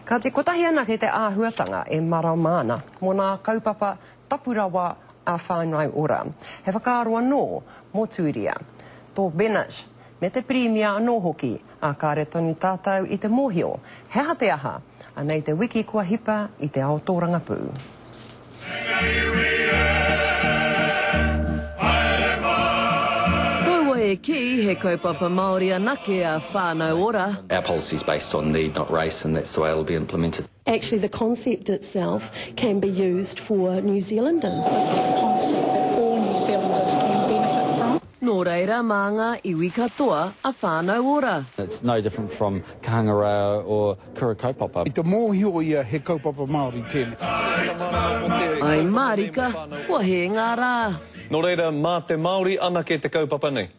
Ka te kotahi ana ki te āhuatanga e Maramana mō nā kaupapa Tapurawa a whānau ora. He whakaaro anō mō Tūria. Tō Bennett me te Premier anō hoki a kāre tonu tātou i te mōhio. He te aha, anei te wiki kua hipa i te Aotearoa Pū. Ki he kaupapa Māori anake a whānau ora. Our policy is based on need, not race, and that's the way it will be implemented. Actually, the concept itself can be used for New Zealanders. This is a concept that all New Zealanders can benefit from. Nō reira mā ngā iwi katoa a whānau ora. It's no different from Kahangarao or Kura kaupapa. I te mōhio ia he kaupapa Māori tēnei. Ai Marika, kua he ngā rā. Nō reira, mā te Māori anake te kaupapa nei?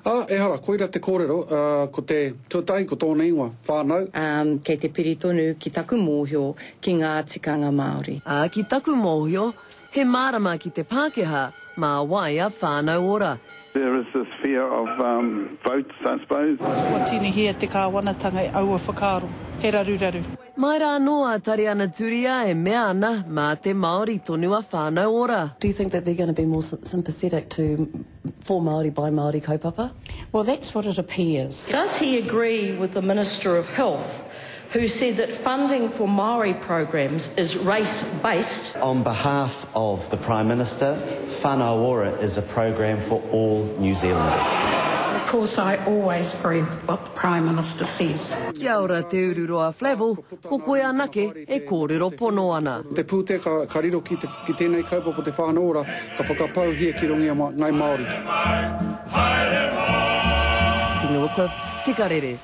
E hara, koira te kōrero, ko te tuatai, ko tōna ingoa, whānau. Kei te piritonu ki taku mōhio ki ngā tikanga Māori. Ki taku mōhio, he mārama ki te Pākehā, mā wai a whānau ora. There is this fear of votes, I suppose. Kua tini hea te kāwanatanga e aua whakaaro, he raru. Mai rā noa tari ana Turia e mea ana mā te Māori tonu a whānau ora. Do you think that they're going to be more sympathetic for Māori by Māori kaupapa? Well, that's what it appears. Does he agree with the Minister of Health, who said that funding for Māori programs is race-based? On behalf of the Prime Minister, Whānau Ora is a program for all New Zealanders. Of course, I always agree with what the Prime Minister says. Kia ora te ururoa Flavel, ko koe anake e kōrero pono ana. Te pūte ka riro ki tēnei kaupapa te Whānau Ora, ka whakapau hia ki rongi a ngai Māori. Tino Cliff, Tika Rere.